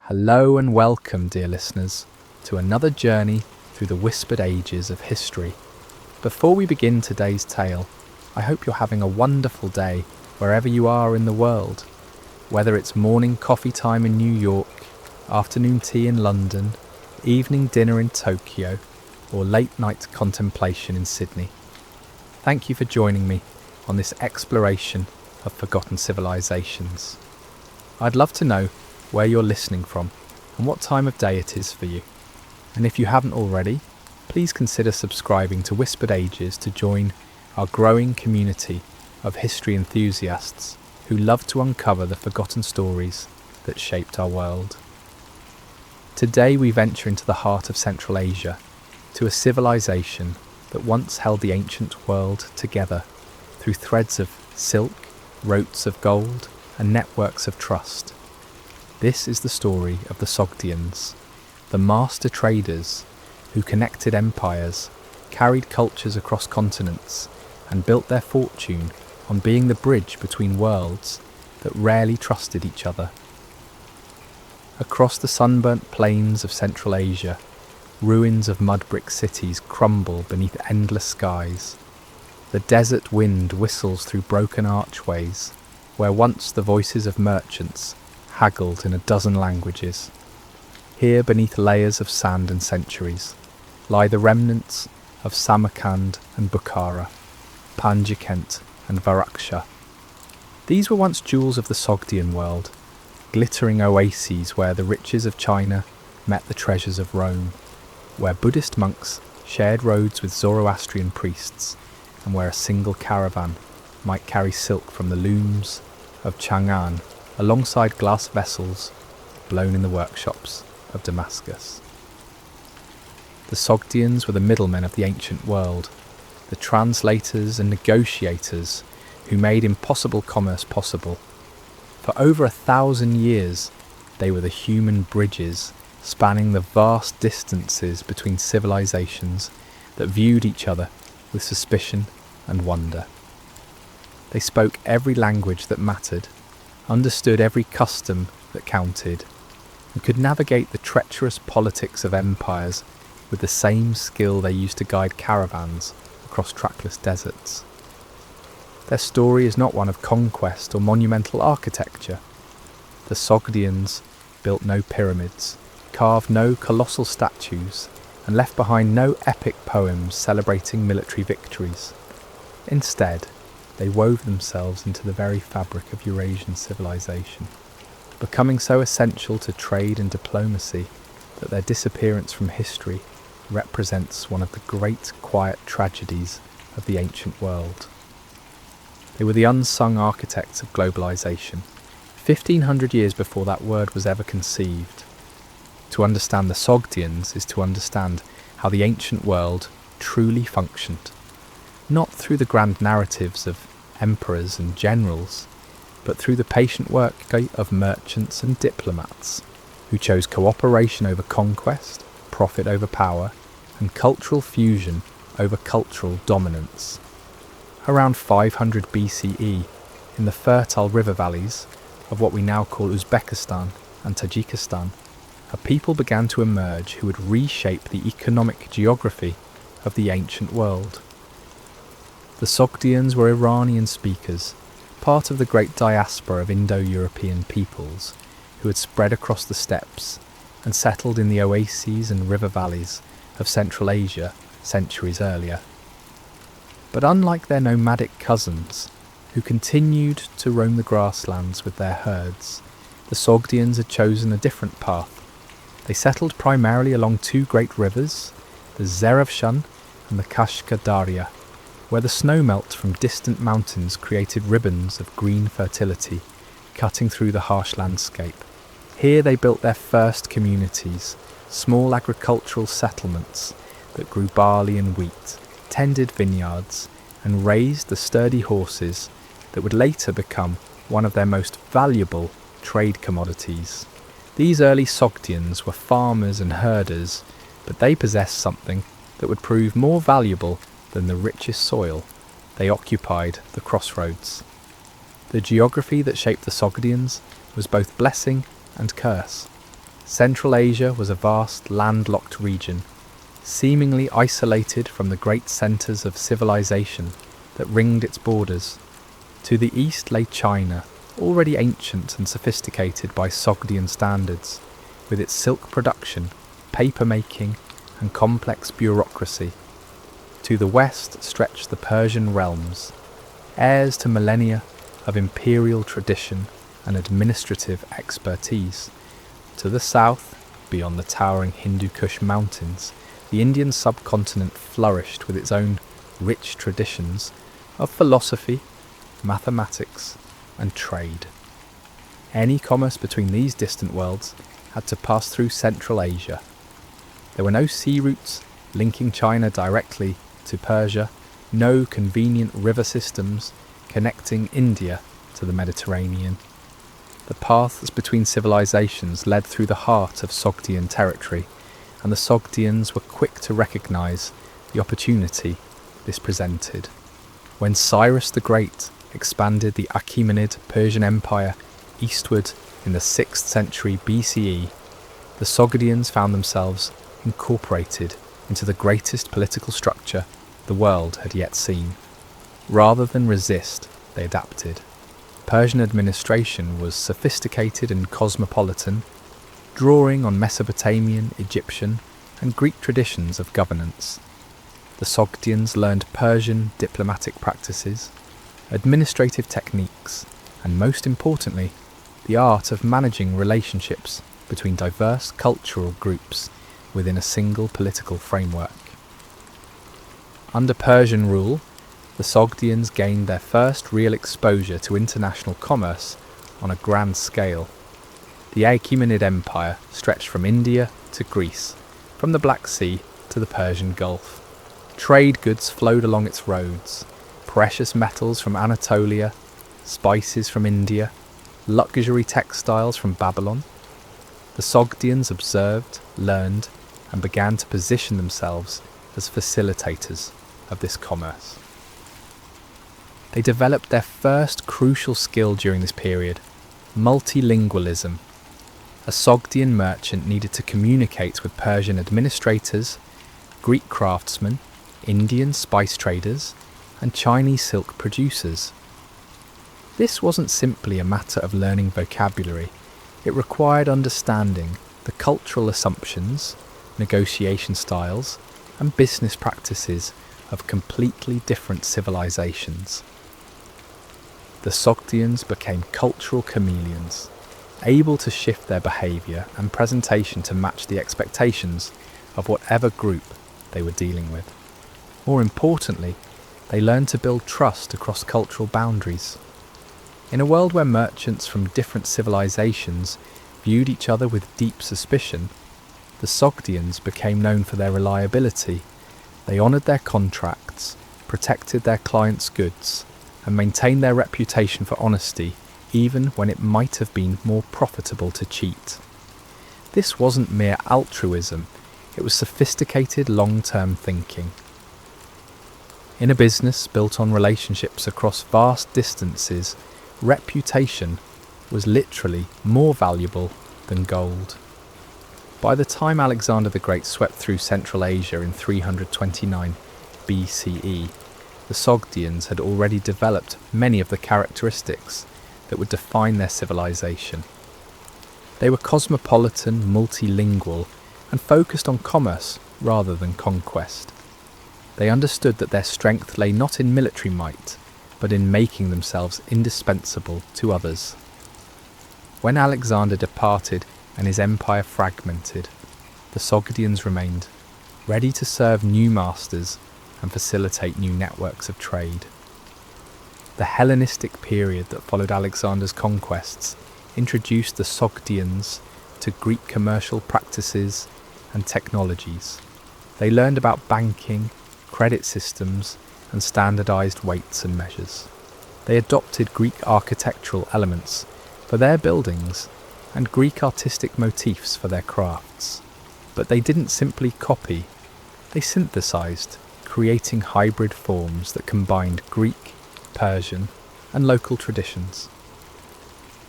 Hello and welcome, dear listeners, to another journey through the whispered ages of history. Before we begin today's tale, I hope you're having a wonderful day wherever you are in the world. Whether it's morning coffee time in New York, afternoon tea in London, evening dinner in Tokyo, or late night contemplation in Sydney. Thank you for joining me on this exploration of forgotten civilizations. I'd love to know where you're listening from and what time of day it is for you. And if you haven't already, please consider subscribing to Whispered Ages to join our growing community of history enthusiasts who love to uncover the forgotten stories that shaped our world. Today we venture into the heart of Central Asia, to a civilization that once held the ancient world together through threads of silk, ropes of gold, and networks of trust. This is the story of the Sogdians, the master traders who connected empires, carried cultures across continents, and built their fortune on being the bridge between worlds that rarely trusted each other. Across the sunburnt plains of Central Asia, ruins of mud brick cities crumble beneath endless skies. The desert wind whistles through broken archways, where once the voices of merchants haggled in a dozen languages. Here, beneath layers of sand and centuries, lie the remnants of Samarkand and Bukhara, Panjikent and Varaksha. These were once jewels of the Sogdian world, glittering oases where the riches of China met the treasures of Rome, where Buddhist monks shared roads with Zoroastrian priests, and where a single caravan might carry silk from the looms of Chang'an alongside glass vessels blown in the workshops of Damascus. The Sogdians were the middlemen of the ancient world, the translators and negotiators who made impossible commerce possible. For over 1,000 years, they were the human bridges spanning the vast distances between civilizations that viewed each other with suspicion and wonder. They spoke every language that mattered, understood every custom that counted, and could navigate the treacherous politics of empires with the same skill they used to guide caravans across trackless deserts. Their story is not one of conquest or monumental architecture. The Sogdians built no pyramids, carved no colossal statues, and left behind no epic poems celebrating military victories. Instead, they wove themselves into the very fabric of Eurasian civilization, becoming so essential to trade and diplomacy that their disappearance from history represents one of the great quiet tragedies of the ancient world. They were the unsung architects of globalization, 1,500 years before that word was ever conceived. To understand the Sogdians is to understand how the ancient world truly functioned, not through the grand narratives of emperors and generals, but through the patient work of merchants and diplomats who chose cooperation over conquest, profit over power, and cultural fusion over cultural dominance. Around 500 BCE, in the fertile river valleys of what we now call Uzbekistan and Tajikistan, a people began to emerge who would reshape the economic geography of the ancient world. The Sogdians were Iranian speakers, part of the great diaspora of Indo-European peoples who had spread across the steppes and settled in the oases and river valleys of Central Asia centuries earlier. But unlike their nomadic cousins, who continued to roam the grasslands with their herds, the Sogdians had chosen a different path. They settled primarily along two great rivers, the Zarafshan and the Kashka Darya, where the snowmelt from distant mountains created ribbons of green fertility cutting through the harsh landscape. Here they built their first communities, small agricultural settlements that grew barley and wheat, tended vineyards, and raised the sturdy horses that would later become one of their most valuable trade commodities. These early Sogdians were farmers and herders, but they possessed something that would prove more valuable than the richest soil. They occupied the crossroads. The geography that shaped the Sogdians was both blessing and curse. Central Asia was a vast landlocked region, seemingly isolated from the great centres of civilization that ringed its borders. To the east lay China, already ancient and sophisticated by Sogdian standards, with its silk production, paper-making, and complex bureaucracy. To the west stretched the Persian realms, heirs to millennia of imperial tradition and administrative expertise. To the south, beyond the towering Hindu Kush mountains, the Indian subcontinent flourished with its own rich traditions of philosophy, mathematics, and trade. Any commerce between these distant worlds had to pass through Central Asia. There were no sea routes linking China directly to Persia, no convenient river systems connecting India to the Mediterranean. The paths between civilizations led through the heart of Sogdian territory, and the Sogdians were quick to recognise the opportunity this presented. When Cyrus the Great expanded the Achaemenid Persian Empire eastward in the 6th century BCE, the Sogdians found themselves incorporated into the greatest political structure the world had yet seen. Rather than resist, they adapted. Persian administration was sophisticated and cosmopolitan, drawing on Mesopotamian, Egyptian, and Greek traditions of governance. The Sogdians learned Persian diplomatic practices, administrative techniques, and most importantly, the art of managing relationships between diverse cultural groups within a single political framework. Under Persian rule, the Sogdians gained their first real exposure to international commerce on a grand scale. The Achaemenid Empire stretched from India to Greece, from the Black Sea to the Persian Gulf. Trade goods flowed along its roads, precious metals from Anatolia, spices from India, luxury textiles from Babylon. The Sogdians observed, learned, and began to position themselves as facilitators of this commerce. They developed their first crucial skill during this period, multilingualism. A Sogdian merchant needed to communicate with Persian administrators, Greek craftsmen, Indian spice traders, and Chinese silk producers. This wasn't simply a matter of learning vocabulary, it required understanding the cultural assumptions, negotiation styles, and business practices of completely different civilizations. The Sogdians became cultural chameleons, able to shift their behaviour and presentation to match the expectations of whatever group they were dealing with. More importantly, they learned to build trust across cultural boundaries. In a world where merchants from different civilizations viewed each other with deep suspicion, the Sogdians became known for their reliability. They honoured their contracts, protected their clients' goods, and maintained their reputation for honesty even when it might have been more profitable to cheat. This wasn't mere altruism, it was sophisticated long-term thinking. In a business built on relationships across vast distances, reputation was literally more valuable than gold. By the time Alexander the Great swept through Central Asia in 329 BCE, the Sogdians had already developed many of the characteristics that would define their civilization. They were cosmopolitan, multilingual, and focused on commerce rather than conquest. They understood that their strength lay not in military might, but in making themselves indispensable to others. When Alexander departed and his empire fragmented, the Sogdians remained, ready to serve new masters and facilitate new networks of trade. The Hellenistic period that followed Alexander's conquests introduced the Sogdians to Greek commercial practices and technologies. They learned about banking, credit systems, and standardized weights and measures. They adopted Greek architectural elements for their buildings and Greek artistic motifs for their crafts. But they didn't simply copy, they synthesized, creating hybrid forms that combined Greek, Persian, and local traditions.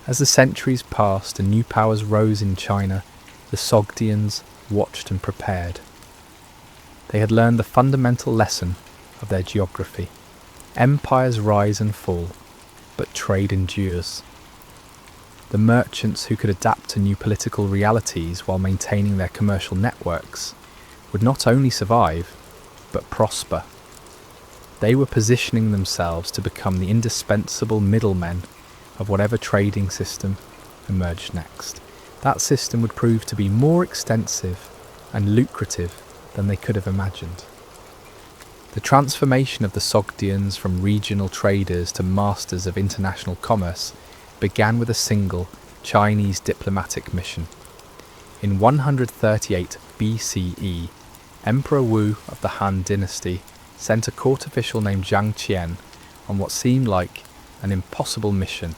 As the centuries passed and new powers rose in China, the Sogdians watched and prepared. They had learned the fundamental lesson of their geography. Empires rise and fall, but trade endures. The merchants who could adapt to new political realities while maintaining their commercial networks would not only survive, but prosper. They were positioning themselves to become the indispensable middlemen of whatever trading system emerged next. That system would prove to be more extensive and lucrative than they could have imagined. The transformation of the Sogdians from regional traders to masters of international commerce began with a single Chinese diplomatic mission. In 138 BCE, Emperor Wu of the Han dynasty sent a court official named Zhang Qian on what seemed like an impossible mission: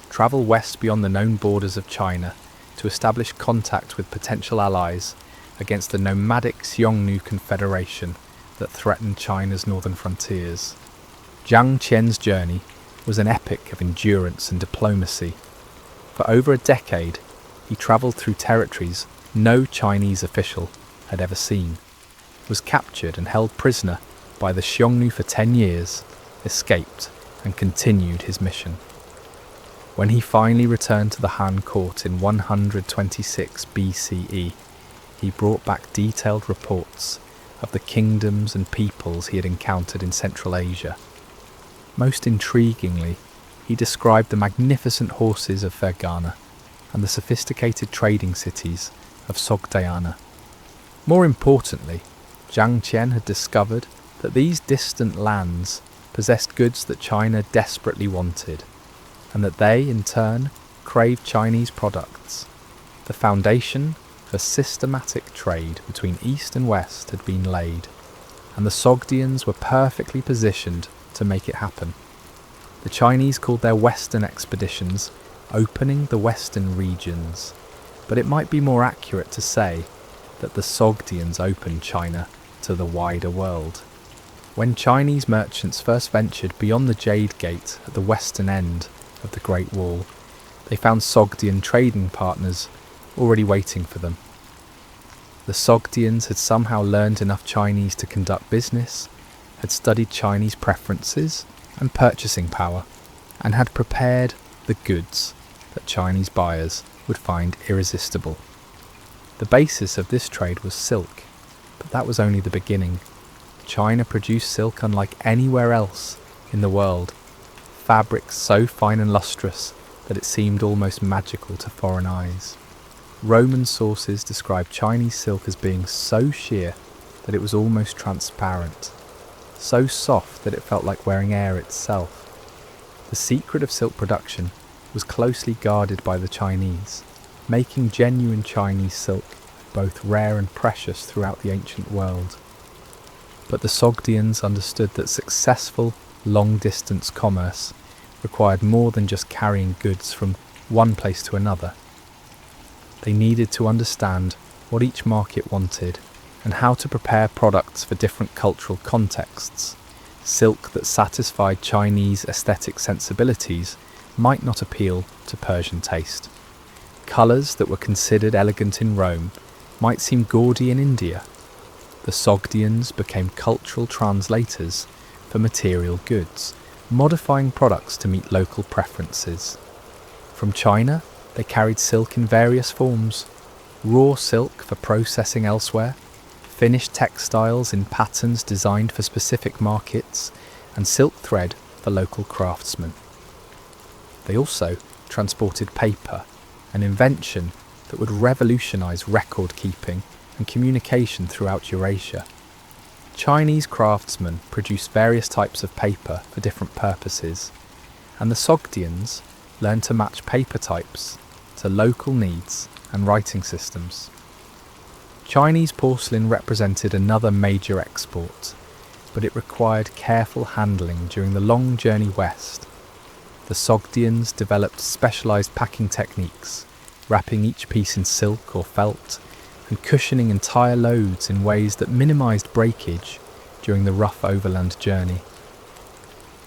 travel west beyond the known borders of China to establish contact with potential allies against the nomadic Xiongnu Confederation that threatened China's northern frontiers. Zhang Qian's journey was an epic of endurance and diplomacy. For over a decade, he travelled through territories no Chinese official had ever seen, was captured and held prisoner by the Xiongnu for 10 years, escaped and continued his mission. When he finally returned to the Han court in 126 BCE, he brought back detailed reports of the kingdoms and peoples he had encountered in Central Asia. Most intriguingly, he described the magnificent horses of Fergana and the sophisticated trading cities of Sogdiana. More importantly, Zhang Qian had discovered that these distant lands possessed goods that China desperately wanted, and that they, in turn, craved Chinese products. The foundation for systematic trade between East and West had been laid, and the Sogdians were perfectly positioned to make it happen. The Chinese called their western expeditions opening the western regions, but it might be more accurate to say that the Sogdians opened China to the wider world. When Chinese merchants first ventured beyond the Jade Gate at the western end of the Great Wall, they found Sogdian trading partners already waiting for them. The Sogdians had somehow learned enough Chinese to conduct business, had studied Chinese preferences and purchasing power, and had prepared the goods that Chinese buyers would find irresistible. The basis of this trade was silk, but that was only the beginning. China produced silk unlike anywhere else in the world, fabrics so fine and lustrous that it seemed almost magical to foreign eyes. Roman sources describe Chinese silk as being so sheer that it was almost transparent, so soft that it felt like wearing air itself. The secret of silk production was closely guarded by the Chinese, making genuine Chinese silk both rare and precious throughout the ancient world. But the Sogdians understood that successful long-distance commerce required more than just carrying goods from one place to another. They needed to understand what each market wanted and how to prepare products for different cultural contexts. Silk that satisfied Chinese aesthetic sensibilities might not appeal to Persian taste. Colours that were considered elegant in Rome might seem gaudy in India. The Sogdians became cultural translators for material goods, modifying products to meet local preferences. From China, they carried silk in various forms: raw silk for processing elsewhere, finished textiles in patterns designed for specific markets, and silk thread for local craftsmen. They also transported paper, an invention that would revolutionize record keeping and communication throughout Eurasia. Chinese craftsmen produced various types of paper for different purposes, and the Sogdians learned to match paper types to local needs and writing systems. Chinese porcelain represented another major export, but it required careful handling during the long journey west. The Sogdians developed specialized packing techniques, wrapping each piece in silk or felt, and cushioning entire loads in ways that minimized breakage during the rough overland journey.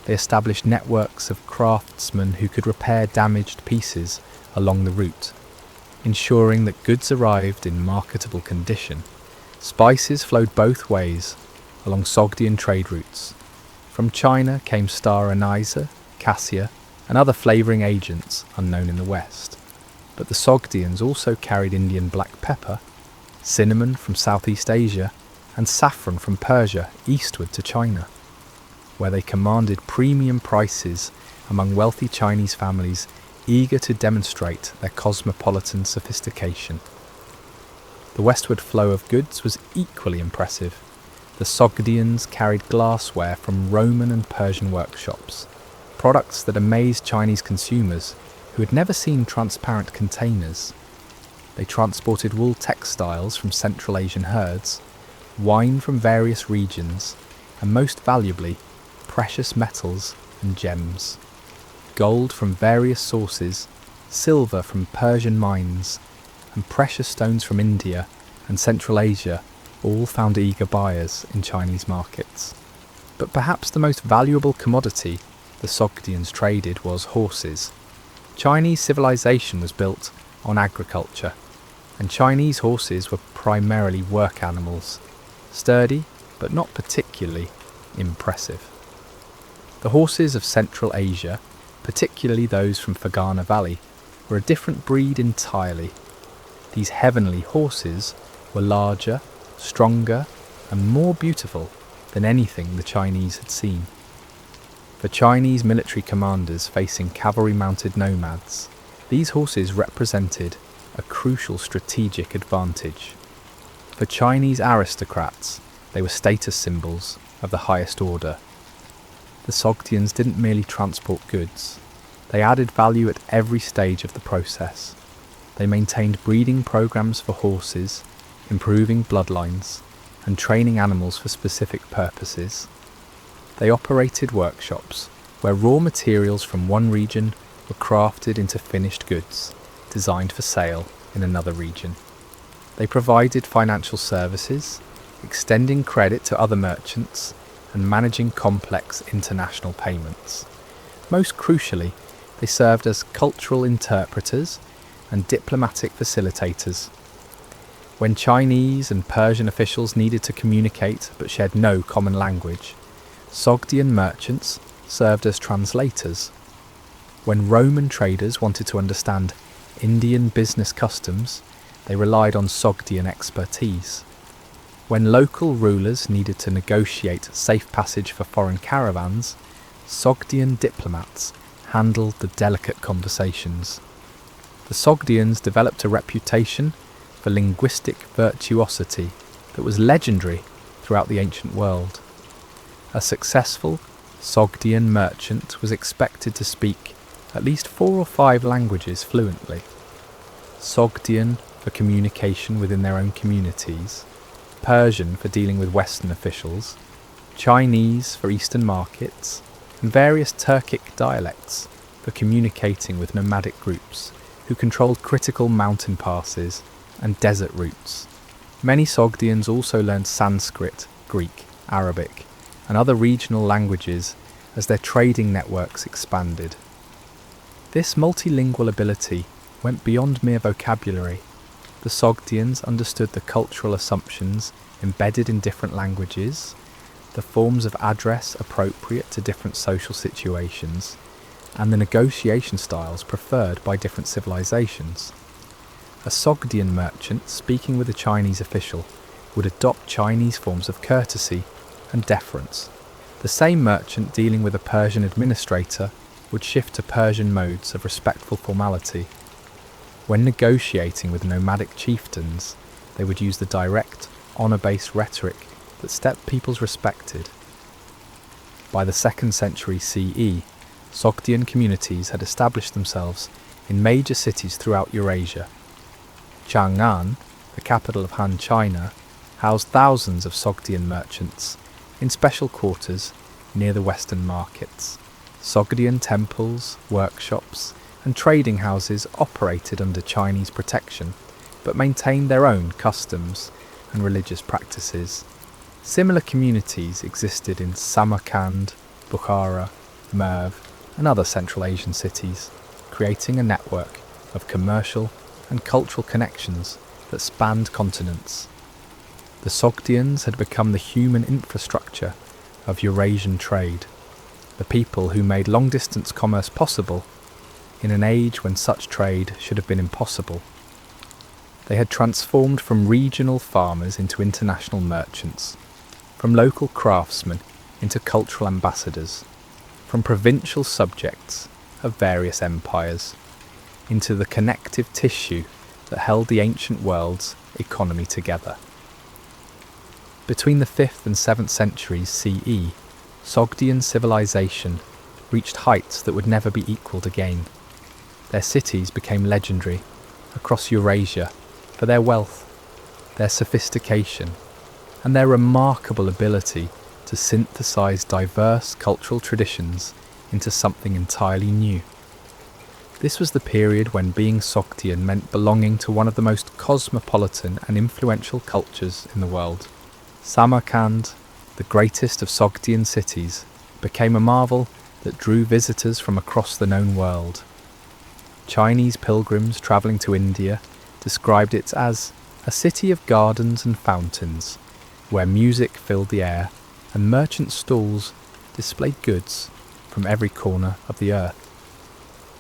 They established networks of craftsmen who could repair damaged pieces along the route. ensuring that goods arrived in marketable condition. Spices flowed both ways along Sogdian trade routes. From China came star anise, cassia, and other flavouring agents unknown in the West. But the Sogdians also carried Indian black pepper, cinnamon from Southeast Asia, and saffron from Persia eastward to China, where they commanded premium prices among wealthy Chinese families eager to demonstrate their cosmopolitan sophistication. The westward flow of goods was equally impressive. The Sogdians carried glassware from Roman and Persian workshops, products that amazed Chinese consumers who had never seen transparent containers. They transported wool textiles from Central Asian herds, wine from various regions, and most valuably, precious metals and gems. Gold from various sources, silver from Persian mines, and precious stones from India and Central Asia all found eager buyers in Chinese markets. But perhaps the most valuable commodity the Sogdians traded was horses. Chinese civilization was built on agriculture, and Chinese horses were primarily work animals, sturdy but not particularly impressive. The horses of Central Asia, particularly those from Fergana Valley, were a different breed entirely. These heavenly horses were larger, stronger, and more beautiful than anything the Chinese had seen. For Chinese military commanders facing cavalry-mounted nomads, these horses represented a crucial strategic advantage. For Chinese aristocrats, they were status symbols of the highest order. The Sogdians didn't merely transport goods, they added value at every stage of the process. They maintained breeding programs for horses, improving bloodlines, and training animals for specific purposes. They operated workshops where raw materials from one region were crafted into finished goods, designed for sale in another region. They provided financial services, extending credit to other merchants, and managing complex international payments. Most crucially, they served as cultural interpreters and diplomatic facilitators. When Chinese and Persian officials needed to communicate but shared no common language, Sogdian merchants served as translators. When Roman traders wanted to understand Indian business customs, they relied on Sogdian expertise. When local rulers needed to negotiate safe passage for foreign caravans, Sogdian diplomats handled the delicate conversations. The Sogdians developed a reputation for linguistic virtuosity that was legendary throughout the ancient world. A successful Sogdian merchant was expected to speak at least 4 or 5 languages fluently. Sogdian for communication within their own communities, Persian for dealing with Western officials, Chinese for Eastern markets, and various Turkic dialects for communicating with nomadic groups who controlled critical mountain passes and desert routes. Many Sogdians also learned Sanskrit, Greek, Arabic, and other regional languages as their trading networks expanded. This multilingual ability went beyond mere vocabulary. The Sogdians understood the cultural assumptions embedded in different languages, the forms of address appropriate to different social situations, and the negotiation styles preferred by different civilizations. A Sogdian merchant speaking with a Chinese official would adopt Chinese forms of courtesy and deference. The same merchant dealing with a Persian administrator would shift to Persian modes of respectful formality. When negotiating with nomadic chieftains, they would use the direct, honour-based rhetoric that steppe peoples respected. By the 2nd century CE, Sogdian communities had established themselves in major cities throughout Eurasia. Chang'an, the capital of Han China, housed thousands of Sogdian merchants in special quarters near the Western markets. Sogdian temples, workshops, and trading houses operated under Chinese protection, but maintained their own customs and religious practices. Similar communities existed in Samarkand, Bukhara, Merv, and other Central Asian cities, creating a network of commercial and cultural connections that spanned continents. The Sogdians had become the human infrastructure of Eurasian trade, the people who made long-distance commerce possible in an age when such trade should have been impossible. They had transformed from regional farmers into international merchants, from local craftsmen into cultural ambassadors, from provincial subjects of various empires into the connective tissue that held the ancient world's economy together. Between the 5th and 7th centuries CE, Sogdian civilization reached heights that would never be equalled again. Their cities became legendary across Eurasia for their wealth, their sophistication, and their remarkable ability to synthesize diverse cultural traditions into something entirely new. This was the period when being Sogdian meant belonging to one of the most cosmopolitan and influential cultures in the world. Samarkand, the greatest of Sogdian cities, became a marvel that drew visitors from across the known world. Chinese pilgrims travelling to India described it as a city of gardens and fountains, where music filled the air and merchant stalls displayed goods from every corner of the earth.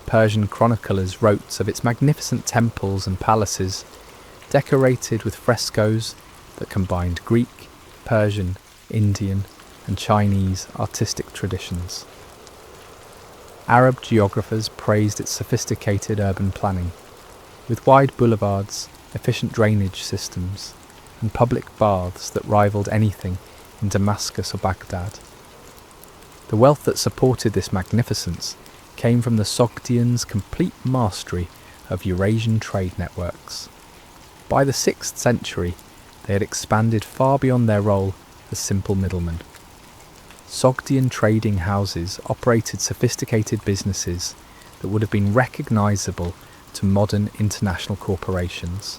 Persian chroniclers wrote of its magnificent temples and palaces, decorated with frescoes that combined Greek, Persian, Indian, and Chinese artistic traditions. Arab geographers praised its sophisticated urban planning, with wide boulevards, efficient drainage systems, and public baths that rivaled anything in Damascus or Baghdad. The wealth that supported this magnificence came from the Sogdians' complete mastery of Eurasian trade networks. By the 6th century, they had expanded far beyond their role as simple middlemen. Sogdian trading houses operated sophisticated businesses that would have been recognisable to modern international corporations.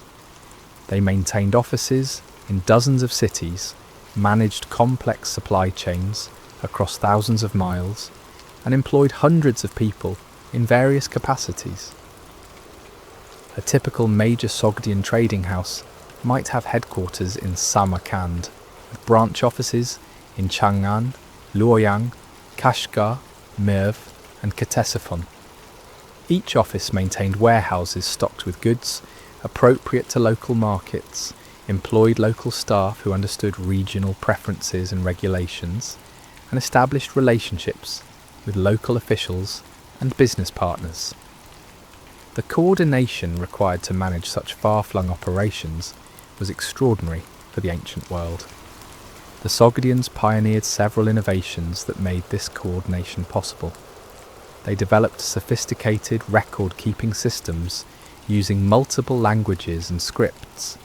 They maintained offices in dozens of cities, managed complex supply chains across thousands of miles, and employed hundreds of people in various capacities. A typical major Sogdian trading house might have headquarters in Samarkand, with branch offices in Chang'an, Luoyang, Kashgar, Merv, and Ctesiphon. Each office maintained warehouses stocked with goods appropriate to local markets, employed local staff who understood regional preferences and regulations, and established relationships with local officials and business partners. The coordination required to manage such far-flung operations was extraordinary for the ancient world. The Sogdians pioneered several innovations that made this coordination possible. They developed sophisticated record-keeping systems using multiple languages and scripts,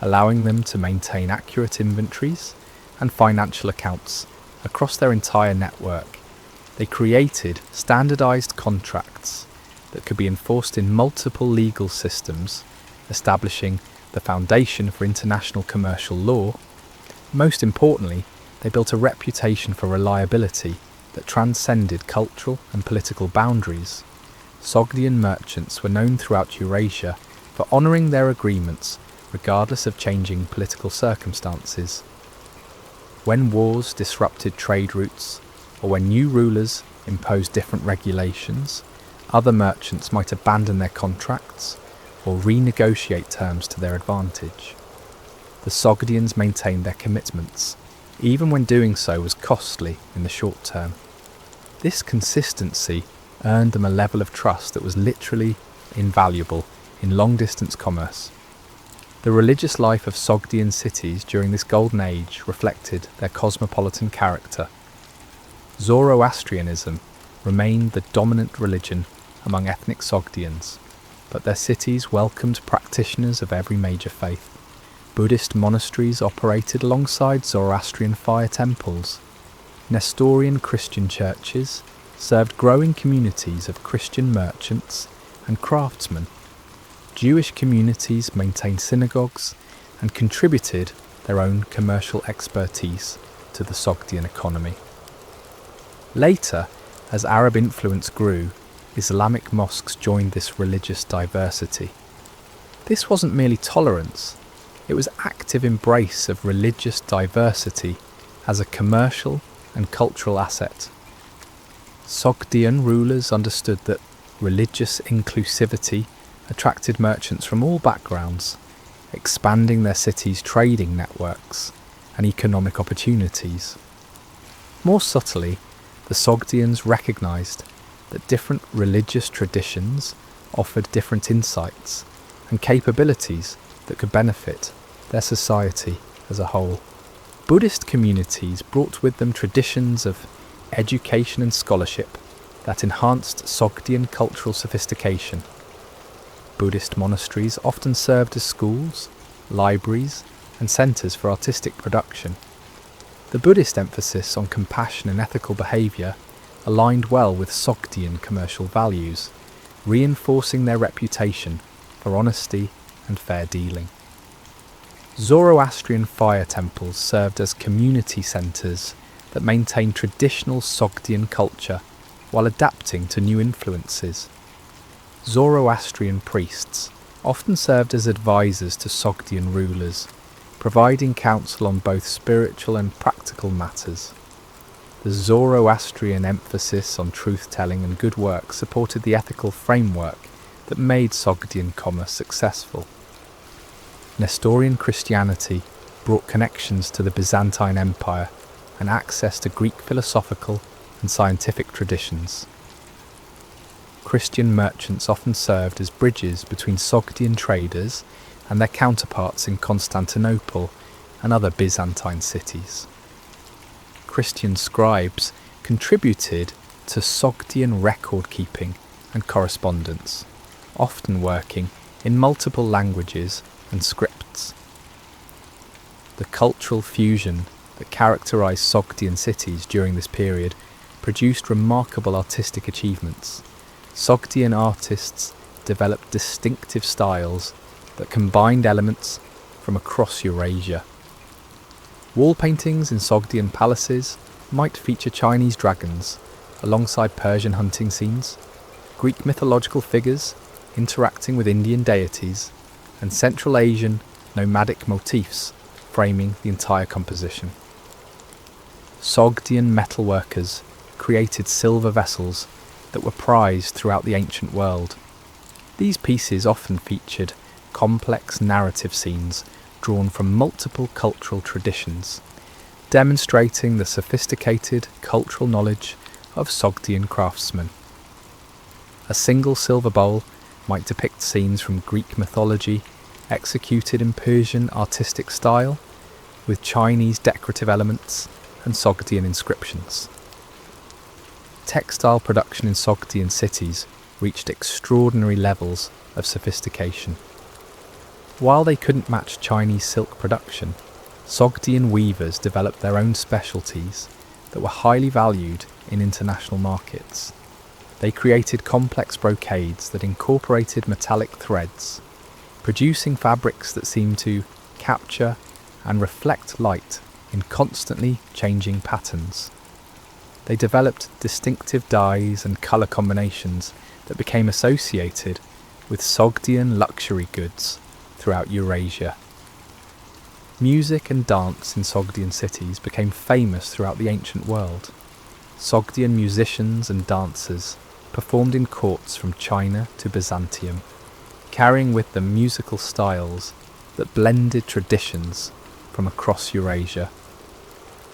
allowing them to maintain accurate inventories and financial accounts across their entire network. They created standardized contracts that could be enforced in multiple legal systems, establishing the foundation for international commercial law. Most importantly, they built a reputation for reliability that transcended cultural and political boundaries. Sogdian merchants were known throughout Eurasia for honouring their agreements regardless of changing political circumstances. When wars disrupted trade routes, or when new rulers imposed different regulations, other merchants might abandon their contracts or renegotiate terms to their advantage. The Sogdians maintained their commitments, even when doing so was costly in the short term. This consistency earned them a level of trust that was literally invaluable in long-distance commerce. The religious life of Sogdian cities during this golden age reflected their cosmopolitan character. Zoroastrianism remained the dominant religion among ethnic Sogdians, but their cities welcomed practitioners of every major faith. Buddhist monasteries operated alongside Zoroastrian fire temples. Nestorian Christian churches served growing communities of Christian merchants and craftsmen. Jewish communities maintained synagogues and contributed their own commercial expertise to the Sogdian economy. Later, as Arab influence grew, Islamic mosques joined this religious diversity. This wasn't merely tolerance, it was active embrace of religious diversity as a commercial and cultural asset. Sogdian rulers understood that religious inclusivity attracted merchants from all backgrounds, expanding their cities' trading networks and economic opportunities. More subtly, the Sogdians recognised that different religious traditions offered different insights and capabilities that could benefit their society as a whole. Buddhist communities brought with them traditions of education and scholarship that enhanced Sogdian cultural sophistication. Buddhist monasteries often served as schools, libraries, and centres for artistic production. The Buddhist emphasis on compassion and ethical behaviour aligned well with Sogdian commercial values, reinforcing their reputation for honesty and fair dealing. Zoroastrian fire temples served as community centres that maintained traditional Sogdian culture while adapting to new influences. Zoroastrian priests often served as advisors to Sogdian rulers, providing counsel on both spiritual and practical matters. The Zoroastrian emphasis on truth-telling and good work supported the ethical framework that made Sogdian commerce successful. Nestorian Christianity brought connections to the Byzantine Empire and access to Greek philosophical and scientific traditions. Christian merchants often served as bridges between Sogdian traders and their counterparts in Constantinople and other Byzantine cities. Christian scribes contributed to Sogdian record-keeping and correspondence, often working in multiple languages and scripts. The cultural fusion that characterised Sogdian cities during this period produced remarkable artistic achievements. Sogdian artists developed distinctive styles that combined elements from across Eurasia. Wall paintings in Sogdian palaces might feature Chinese dragons alongside Persian hunting scenes, Greek mythological figures interacting with Indian deities, and Central Asian nomadic motifs framing the entire composition. Sogdian metalworkers created silver vessels that were prized throughout the ancient world. These pieces often featured complex narrative scenes drawn from multiple cultural traditions, demonstrating the sophisticated cultural knowledge of Sogdian craftsmen. A single silver bowl might depict scenes from Greek mythology executed in Persian artistic style, with Chinese decorative elements and Sogdian inscriptions. Textile production in Sogdian cities reached extraordinary levels of sophistication. While they couldn't match Chinese silk production, Sogdian weavers developed their own specialties that were highly valued in international markets. They created complex brocades that incorporated metallic threads, producing fabrics that seemed to capture and reflect light in constantly changing patterns. They developed distinctive dyes and colour combinations that became associated with Sogdian luxury goods throughout Eurasia. Music and dance in Sogdian cities became famous throughout the ancient world. Sogdian musicians and dancers performed in courts from China to Byzantium, carrying with them musical styles that blended traditions from across Eurasia.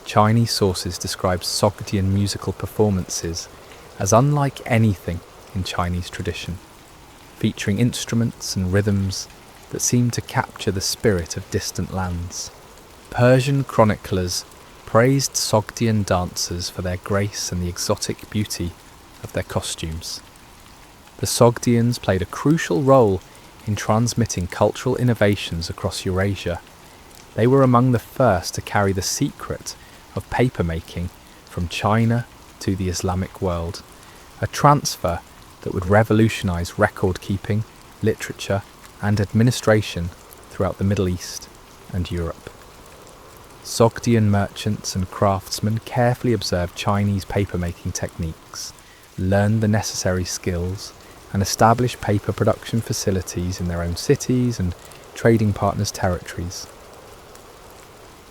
Chinese sources describe Sogdian musical performances as unlike anything in Chinese tradition, featuring instruments and rhythms that seem to capture the spirit of distant lands. Persian chroniclers praised Sogdian dancers for their grace and the exotic beauty of their costumes. The Sogdians played a crucial role in transmitting cultural innovations across Eurasia. They were among the first to carry the secret of papermaking from China to the Islamic world, a transfer that would revolutionise record-keeping, literature and administration throughout the Middle East and Europe. Sogdian merchants and craftsmen carefully observed Chinese papermaking techniques, learned the necessary skills and establish paper production facilities in their own cities and trading partners' territories.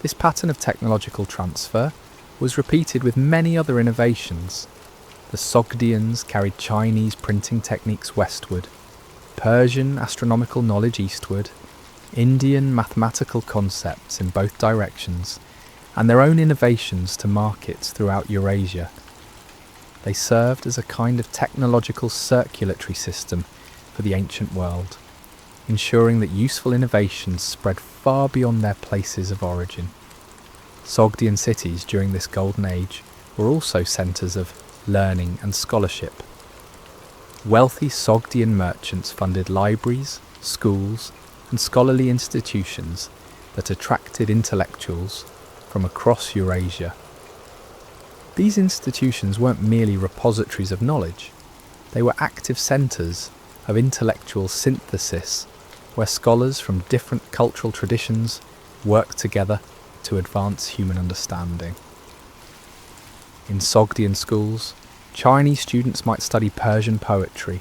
This pattern of technological transfer was repeated with many other innovations. The Sogdians carried Chinese printing techniques westward, Persian astronomical knowledge eastward, Indian mathematical concepts in both directions, and their own innovations to markets throughout Eurasia. They served as a kind of technological circulatory system for the ancient world, ensuring that useful innovations spread far beyond their places of origin. Sogdian cities during this golden age were also centres of learning and scholarship. Wealthy Sogdian merchants funded libraries, schools, and scholarly institutions that attracted intellectuals from across Eurasia. These institutions weren't merely repositories of knowledge, they were active centres of intellectual synthesis, where scholars from different cultural traditions worked together to advance human understanding. In Sogdian schools, Chinese students might study Persian poetry,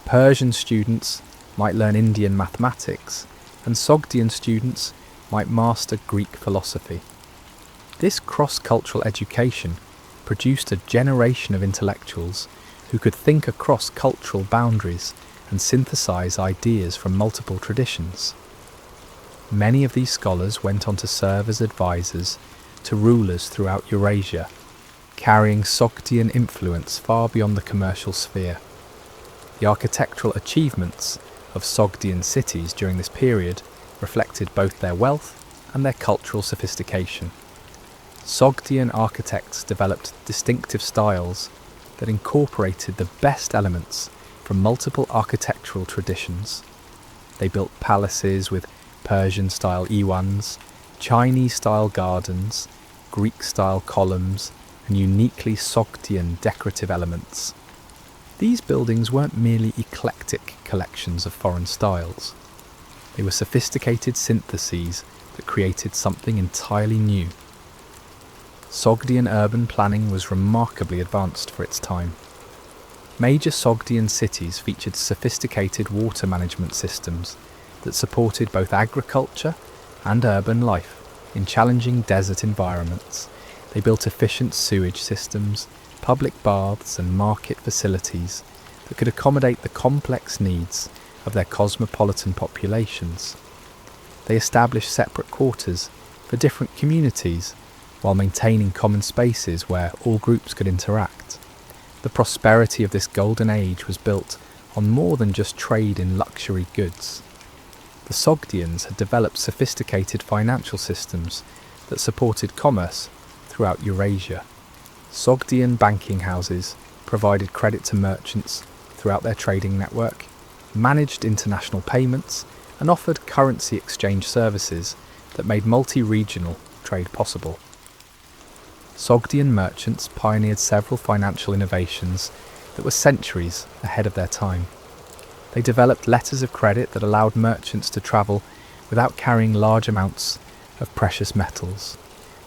Persian students might learn Indian mathematics, and Sogdian students might master Greek philosophy. This cross-cultural education produced a generation of intellectuals who could think across cultural boundaries and synthesize ideas from multiple traditions. Many of these scholars went on to serve as advisors to rulers throughout Eurasia, carrying Sogdian influence far beyond the commercial sphere. The architectural achievements of Sogdian cities during this period reflected both their wealth and their cultural sophistication. Sogdian architects developed distinctive styles that incorporated the best elements from multiple architectural traditions. They built palaces with Persian-style iwans, Chinese-style gardens, Greek-style columns, and uniquely Sogdian decorative elements. These buildings weren't merely eclectic collections of foreign styles. They were sophisticated syntheses that created something entirely new. Sogdian urban planning was remarkably advanced for its time. Major Sogdian cities featured sophisticated water management systems that supported both agriculture and urban life in challenging desert environments. They built efficient sewage systems, public baths and market facilities that could accommodate the complex needs of their cosmopolitan populations. They established separate quarters for different communities while maintaining common spaces where all groups could interact. The prosperity of this golden age was built on more than just trade in luxury goods. The Sogdians had developed sophisticated financial systems that supported commerce throughout Eurasia. Sogdian banking houses provided credit to merchants throughout their trading network, managed international payments, and offered currency exchange services that made multi-regional trade possible. Sogdian merchants pioneered several financial innovations that were centuries ahead of their time. They developed letters of credit that allowed merchants to travel without carrying large amounts of precious metals.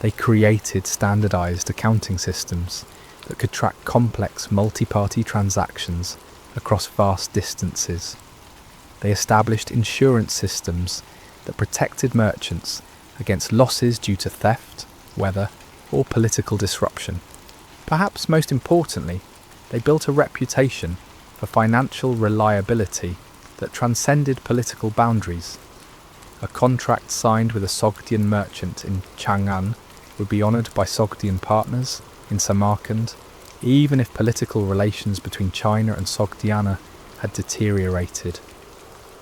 They created standardized accounting systems that could track complex multi-party transactions across vast distances. They established insurance systems that protected merchants against losses due to theft, weather, or political disruption. Perhaps most importantly, they built a reputation for financial reliability that transcended political boundaries. A contract signed with a Sogdian merchant in Chang'an would be honoured by Sogdian partners in Samarkand, even if political relations between China and Sogdiana had deteriorated.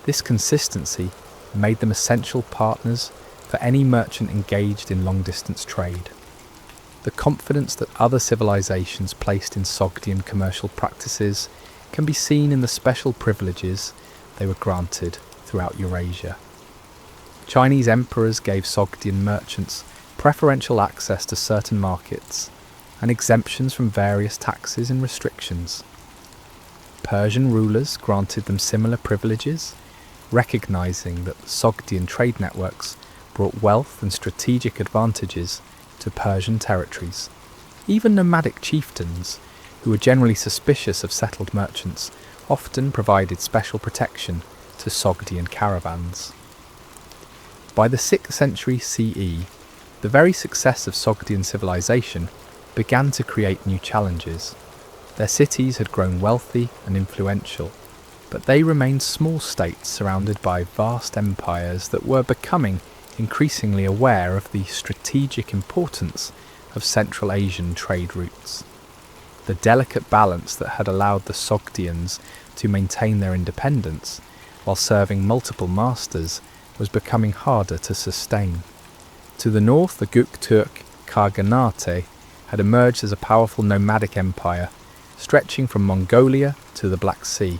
This consistency made them essential partners for any merchant engaged in long-distance trade. The confidence that other civilizations placed in Sogdian commercial practices can be seen in the special privileges they were granted throughout Eurasia. Chinese emperors gave Sogdian merchants preferential access to certain markets and exemptions from various taxes and restrictions. Persian rulers granted them similar privileges, recognizing that the Sogdian trade networks brought wealth and strategic advantages to Persian territories. Even nomadic chieftains, who were generally suspicious of settled merchants, often provided special protection to Sogdian caravans. By the 6th century CE, the very success of Sogdian civilization began to create new challenges. Their cities had grown wealthy and influential, but they remained small states surrounded by vast empires that were becoming increasingly aware of the strategic importance of Central Asian trade routes. The delicate balance that had allowed the Sogdians to maintain their independence while serving multiple masters was becoming harder to sustain. To the north, the Göktürk Khaganate had emerged as a powerful nomadic empire, stretching from Mongolia to the Black Sea.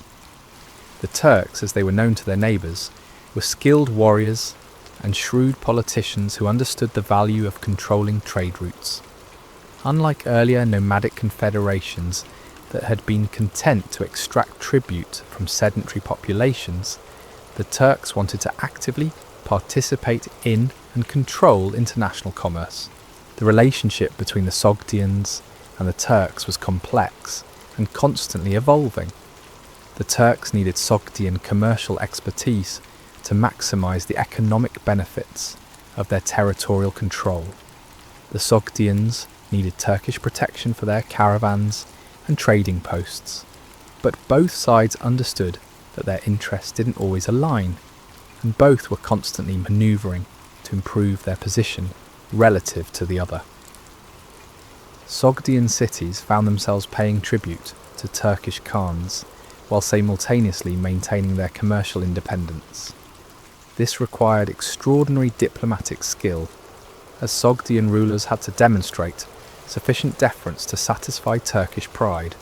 The Turks, as they were known to their neighbours, were skilled warriors and shrewd politicians who understood the value of controlling trade routes. Unlike earlier nomadic confederations that had been content to extract tribute from sedentary populations, the Turks wanted to actively participate in and control international commerce. The relationship between the Sogdians and the Turks was complex and constantly evolving. The Turks needed Sogdian commercial expertise to maximise the economic benefits of their territorial control. The Sogdians needed Turkish protection for their caravans and trading posts, but both sides understood that their interests didn't always align, and both were constantly manoeuvring to improve their position relative to the other. Sogdian cities found themselves paying tribute to Turkish Khans while simultaneously maintaining their commercial independence. This required extraordinary diplomatic skill, as Sogdian rulers had to demonstrate sufficient deference to satisfy Turkish pride,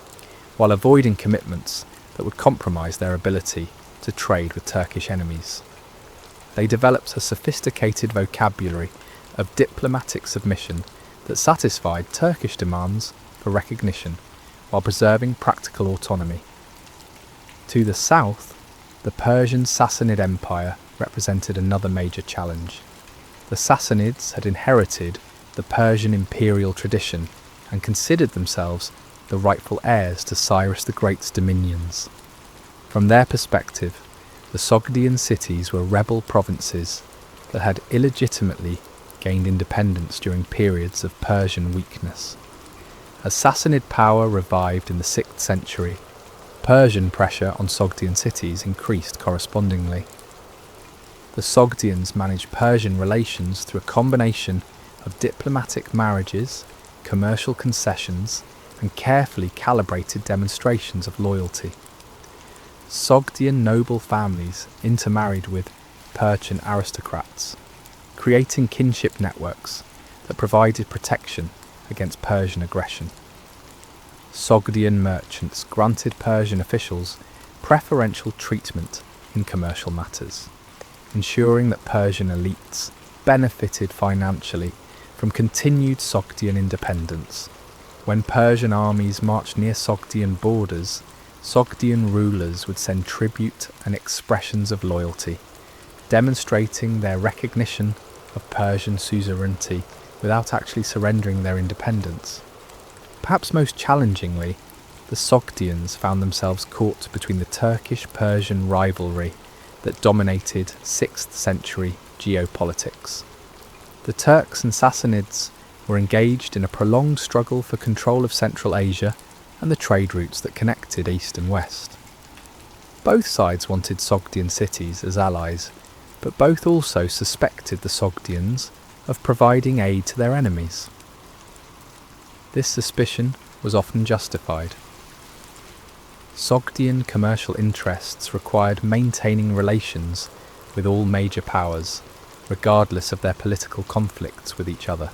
while avoiding commitments that would compromise their ability to trade with Turkish enemies. They developed a sophisticated vocabulary of diplomatic submission that satisfied Turkish demands for recognition while preserving practical autonomy. To the south, the Persian Sassanid Empire represented another major challenge. The Sassanids had inherited the Persian imperial tradition and considered themselves the rightful heirs to Cyrus the Great's dominions. From their perspective, the Sogdian cities were rebel provinces that had illegitimately gained independence during periods of Persian weakness. As Sassanid power revived in the 6th century, Persian pressure on Sogdian cities increased correspondingly. The Sogdians managed Persian relations through a combination of diplomatic marriages, commercial concessions, and carefully calibrated demonstrations of loyalty. Sogdian noble families intermarried with Persian aristocrats, creating kinship networks that provided protection against Persian aggression. Sogdian merchants granted Persian officials preferential treatment in commercial matters, ensuring that Persian elites benefited financially from continued Sogdian independence. When Persian armies marched near Sogdian borders, Sogdian rulers would send tribute and expressions of loyalty, demonstrating their recognition of Persian suzerainty without actually surrendering their independence. Perhaps most challengingly, the Sogdians found themselves caught between the Turkish-Persian rivalry that dominated 6th century geopolitics. The Turks and Sassanids were engaged in a prolonged struggle for control of Central Asia and the trade routes that connected east and west. Both sides wanted Sogdian cities as allies, but both also suspected the Sogdians of providing aid to their enemies. This suspicion was often justified. Sogdian commercial interests required maintaining relations with all major powers, regardless of their political conflicts with each other.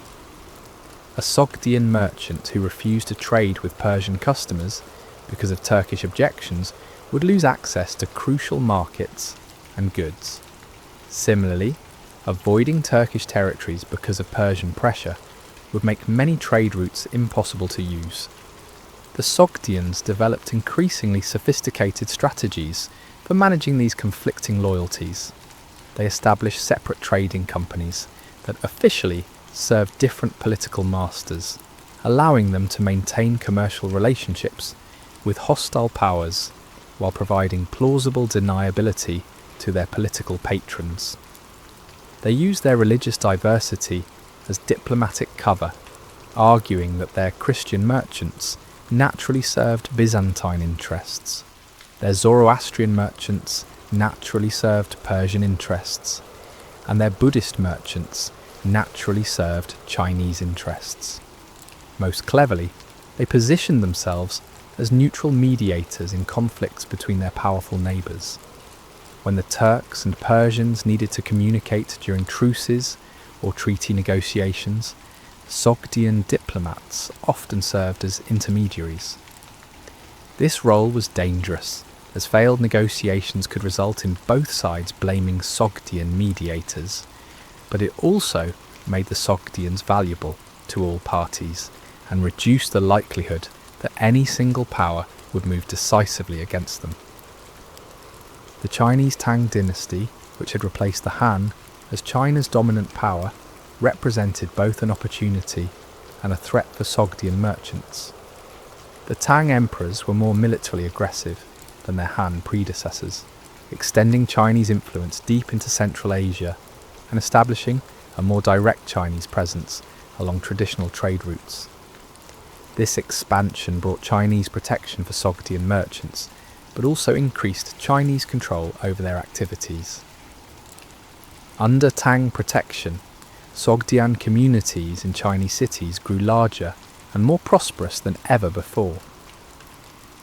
A Sogdian merchant who refused to trade with Persian customers because of Turkish objections would lose access to crucial markets and goods. Similarly, avoiding Turkish territories because of Persian pressure would make many trade routes impossible to use. The Sogdians developed increasingly sophisticated strategies for managing these conflicting loyalties. They established separate trading companies that officially served different political masters, allowing them to maintain commercial relationships with hostile powers while providing plausible deniability to their political patrons. They used their religious diversity as diplomatic cover, arguing that their Christian merchants naturally served Byzantine interests, their Zoroastrian merchants naturally served Persian interests, and their Buddhist merchants naturally served Chinese interests. Most cleverly, they positioned themselves as neutral mediators in conflicts between their powerful neighbours. When the Turks and Persians needed to communicate during truces or treaty negotiations, Sogdian diplomats often served as intermediaries. This role was dangerous, as failed negotiations could result in both sides blaming Sogdian mediators, but it also made the Sogdians valuable to all parties and reduced the likelihood that any single power would move decisively against them. The Chinese Tang dynasty, which had replaced the Han as China's dominant power, represented both an opportunity and a threat for Sogdian merchants. The Tang emperors were more militarily aggressive than their Han predecessors, extending Chinese influence deep into Central Asia and establishing a more direct Chinese presence along traditional trade routes. This expansion brought Chinese protection for Sogdian merchants, but also increased Chinese control over their activities. Under Tang protection, Sogdian communities in Chinese cities grew larger and more prosperous than ever before.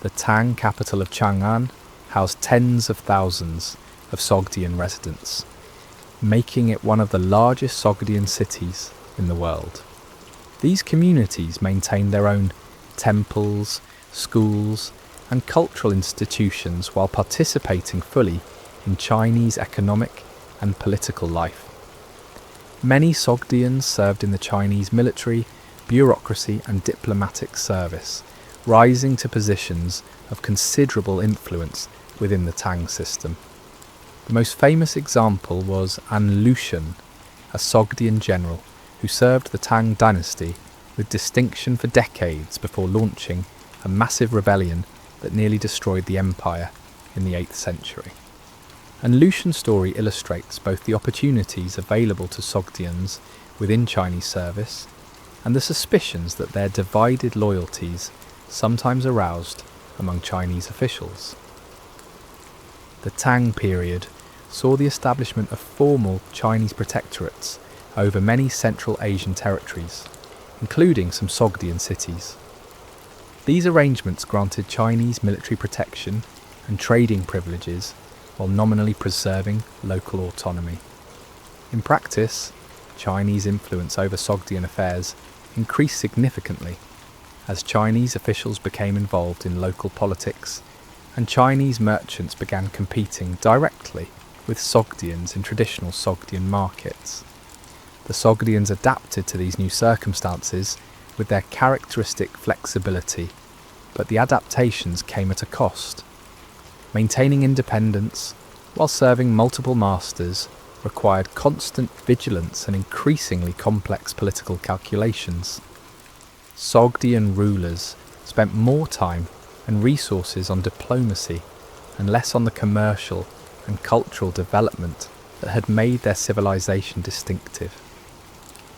The Tang capital of Chang'an housed tens of thousands of Sogdian residents, making it one of the largest Sogdian cities in the world. These communities maintained their own temples, schools, and cultural institutions while participating fully in Chinese economic and political life. Many Sogdians served in the Chinese military, bureaucracy, and diplomatic service, rising to positions of considerable influence within the Tang system. The most famous example was An Lushan, a Sogdian general who served the Tang dynasty with distinction for decades before launching a massive rebellion that nearly destroyed the empire in the 8th century. An Lushan's story illustrates both the opportunities available to Sogdians within Chinese service and the suspicions that their divided loyalties sometimes aroused among Chinese officials. The Tang period saw the establishment of formal Chinese protectorates over many Central Asian territories, including some Sogdian cities. These arrangements granted Chinese military protection and trading privileges while nominally preserving local autonomy. In practice, Chinese influence over Sogdian affairs increased significantly as Chinese officials became involved in local politics and Chinese merchants began competing directly with Sogdians in traditional Sogdian markets. The Sogdians adapted to these new circumstances with their characteristic flexibility, but the adaptations came at a cost. Maintaining independence while serving multiple masters required constant vigilance and increasingly complex political calculations. Sogdian rulers spent more time and resources on diplomacy and less on the commercial and cultural development that had made their civilization distinctive.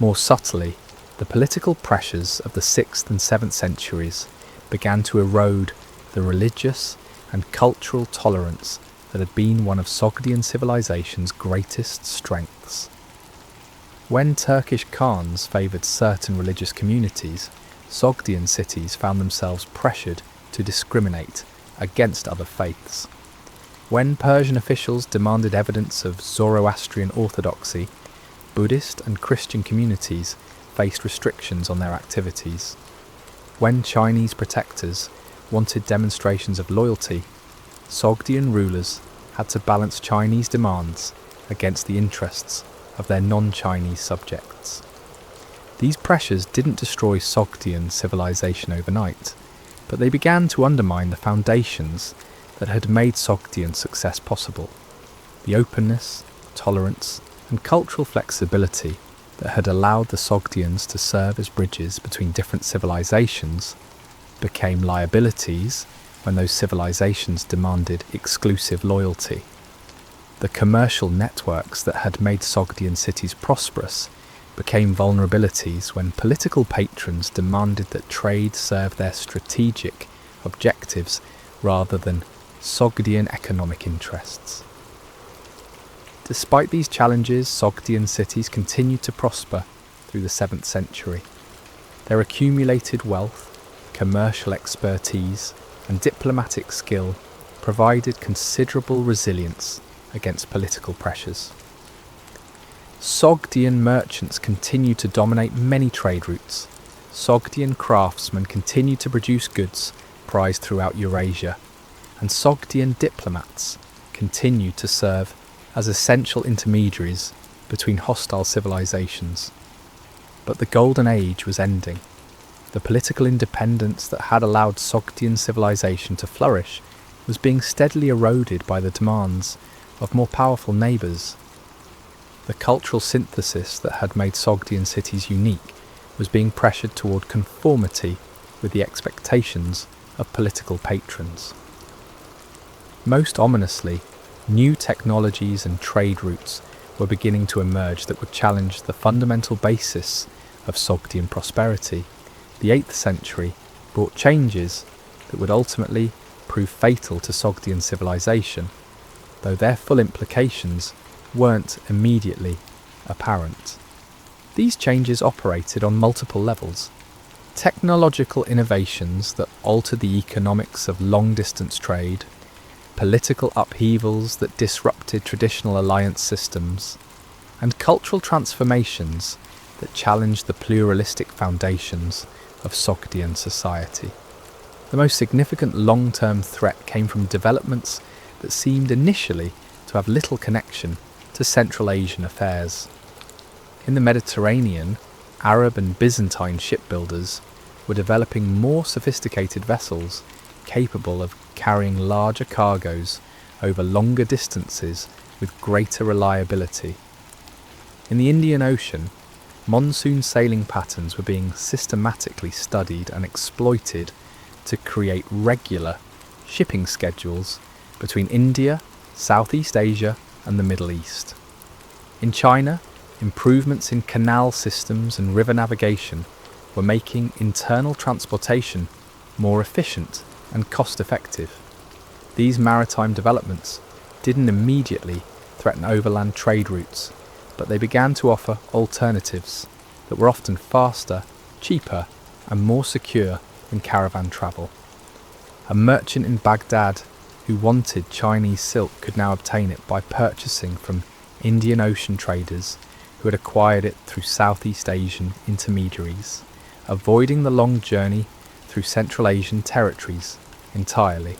More subtly, the political pressures of the 6th and 7th centuries began to erode the religious and cultural tolerance that had been one of Sogdian civilization's greatest strengths. When Turkish Khans favoured certain religious communities, Sogdian cities found themselves pressured to discriminate against other faiths. When Persian officials demanded evidence of Zoroastrian orthodoxy, Buddhist and Christian communities faced restrictions on their activities. When Chinese protectors wanted demonstrations of loyalty, Sogdian rulers had to balance Chinese demands against the interests of their non-Chinese subjects. These pressures didn't destroy Sogdian civilization overnight, but they began to undermine the foundations that had made Sogdian success possible. The openness, tolerance, and cultural flexibility that had allowed the Sogdians to serve as bridges between different civilizations became liabilities when those civilizations demanded exclusive loyalty. The commercial networks that had made Sogdian cities prosperous became vulnerabilities when political patrons demanded that trade serve their strategic objectives rather than Sogdian economic interests. Despite these challenges, Sogdian cities continued to prosper through the 7th century. Their accumulated wealth, commercial expertise, and diplomatic skill provided considerable resilience against political pressures. Sogdian merchants continued to dominate many trade routes. Sogdian craftsmen continued to produce goods prized throughout Eurasia, and Sogdian diplomats continued to serve as essential intermediaries between hostile civilizations. But the Golden Age was ending. The political independence that had allowed Sogdian civilization to flourish was being steadily eroded by the demands of more powerful neighbours. The cultural synthesis that had made Sogdian cities unique was being pressured toward conformity with the expectations of political patrons. Most ominously, new technologies and trade routes were beginning to emerge that would challenge the fundamental basis of Sogdian prosperity. The 8th century brought changes that would ultimately prove fatal to Sogdian civilization, though their full implications weren't immediately apparent. These changes operated on multiple levels. Technological innovations that altered the economics of long-distance trade, political upheavals that disrupted traditional alliance systems, and cultural transformations that challenged the pluralistic foundations of Sogdian society. The most significant long-term threat came from developments that seemed initially to have little connection to Central Asian affairs. In the Mediterranean, Arab and Byzantine shipbuilders were developing more sophisticated vessels capable of carrying larger cargoes over longer distances with greater reliability. In the Indian Ocean, monsoon sailing patterns were being systematically studied and exploited to create regular shipping schedules between India, Southeast Asia, and the Middle East. In China, improvements in canal systems and river navigation were making internal transportation more efficient and cost-effective. These maritime developments didn't immediately threaten overland trade routes, but they began to offer alternatives that were often faster, cheaper, and more secure than caravan travel. A merchant in Baghdad who wanted Chinese silk could now obtain it by purchasing from Indian Ocean traders who had acquired it through Southeast Asian intermediaries, avoiding the long journey through Central Asian territories entirely.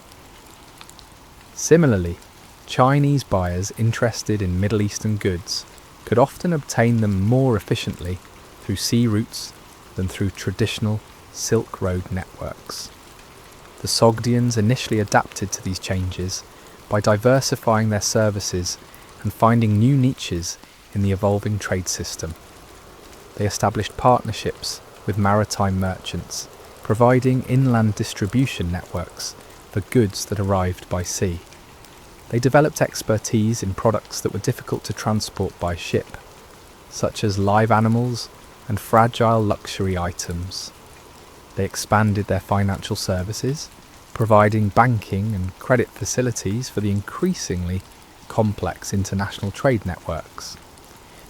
Similarly, Chinese buyers interested in Middle Eastern goods could often obtain them more efficiently through sea routes than through traditional Silk Road networks. The Sogdians initially adapted to these changes by diversifying their services and finding new niches in the evolving trade system. They established partnerships with maritime merchants, providing inland distribution networks for goods that arrived by sea. They developed expertise in products that were difficult to transport by ship, such as live animals and fragile luxury items. They expanded their financial services, providing banking and credit facilities for the increasingly complex international trade networks.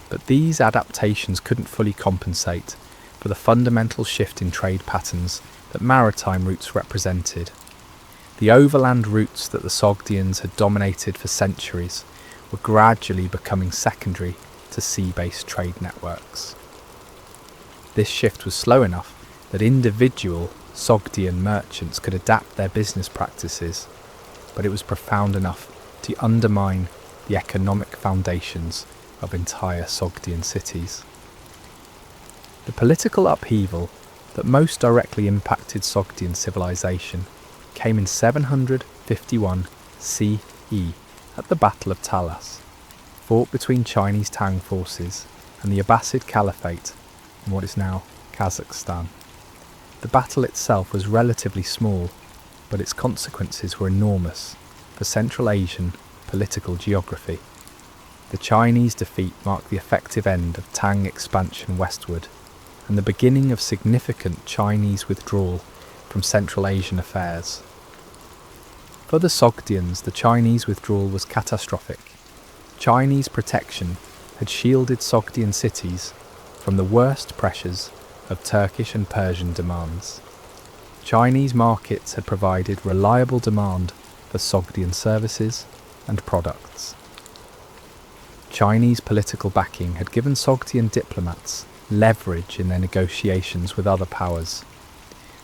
But these adaptations couldn't fully compensate for the fundamental shift in trade patterns that maritime routes represented. The overland routes that the Sogdians had dominated for centuries were gradually becoming secondary to sea-based trade networks. This shift was slow enough that individual Sogdian merchants could adapt their business practices, but it was profound enough to undermine the economic foundations of entire Sogdian cities. The political upheaval that most directly impacted Sogdian civilization came in 751 CE at the Battle of Talas, fought between Chinese Tang forces and the Abbasid Caliphate in what is now Kazakhstan. The battle itself was relatively small, but its consequences were enormous for Central Asian political geography. The Chinese defeat marked the effective end of Tang expansion westward and the beginning of significant Chinese withdrawal from Central Asian affairs. For the Sogdians, the Chinese withdrawal was catastrophic. Chinese protection had shielded Sogdian cities from the worst pressures of Turkish and Persian demands. Chinese markets had provided reliable demand for Sogdian services and products. Chinese political backing had given Sogdian diplomats leverage in their negotiations with other powers.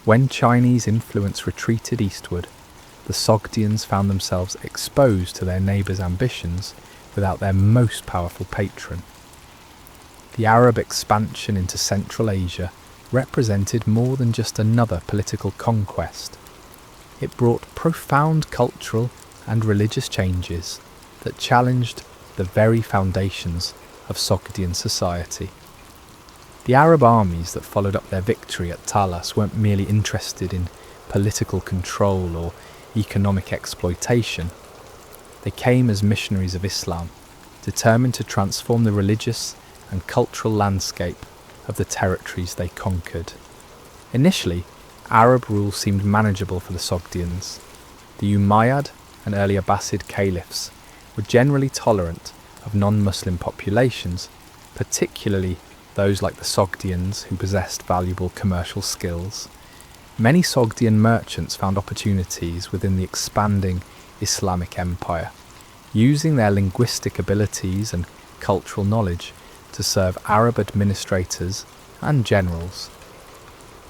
When Chinese influence retreated eastward, the Sogdians found themselves exposed to their neighbours' ambitions without their most powerful patron. The Arab expansion into Central Asia represented more than just another political conquest. It brought profound cultural and religious changes that challenged the very foundations of Sogdian society. The Arab armies that followed up their victory at Talas weren't merely interested in political control or economic exploitation. They came as missionaries of Islam, determined to transform the religious and cultural landscape of the territories they conquered. Initially, Arab rule seemed manageable for the Sogdians. The Umayyad and early Abbasid caliphs were generally tolerant of non-Muslim populations, particularly those like the Sogdians who possessed valuable commercial skills. Many Sogdian merchants found opportunities within the expanding Islamic empire, using their linguistic abilities and cultural knowledge to serve Arab administrators and generals.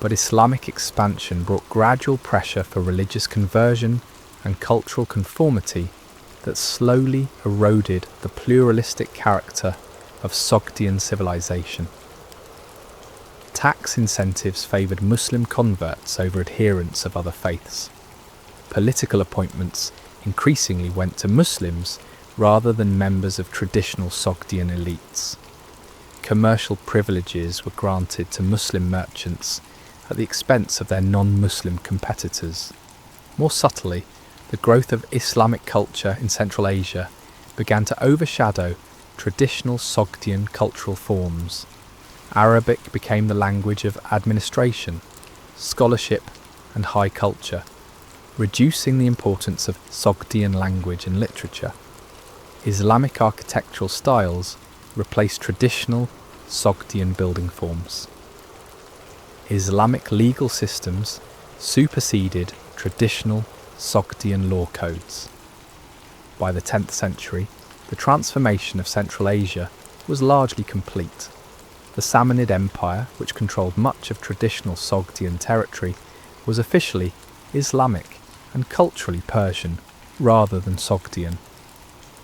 But Islamic expansion brought gradual pressure for religious conversion and cultural conformity that slowly eroded the pluralistic character of Sogdian civilization. Tax incentives favoured Muslim converts over adherents of other faiths. Political appointments increasingly went to Muslims rather than members of traditional Sogdian elites. Commercial privileges were granted to Muslim merchants at the expense of their non-Muslim competitors. More subtly, the growth of Islamic culture in Central Asia began to overshadow traditional Sogdian cultural forms. Arabic became the language of administration, scholarship, and high culture, reducing the importance of Sogdian language and literature. Islamic architectural styles replaced traditional Sogdian building forms. Islamic legal systems superseded traditional Sogdian law codes. By the 10th century, the transformation of Central Asia was largely complete. The Samanid Empire, which controlled much of traditional Sogdian territory, was officially Islamic and culturally Persian rather than Sogdian.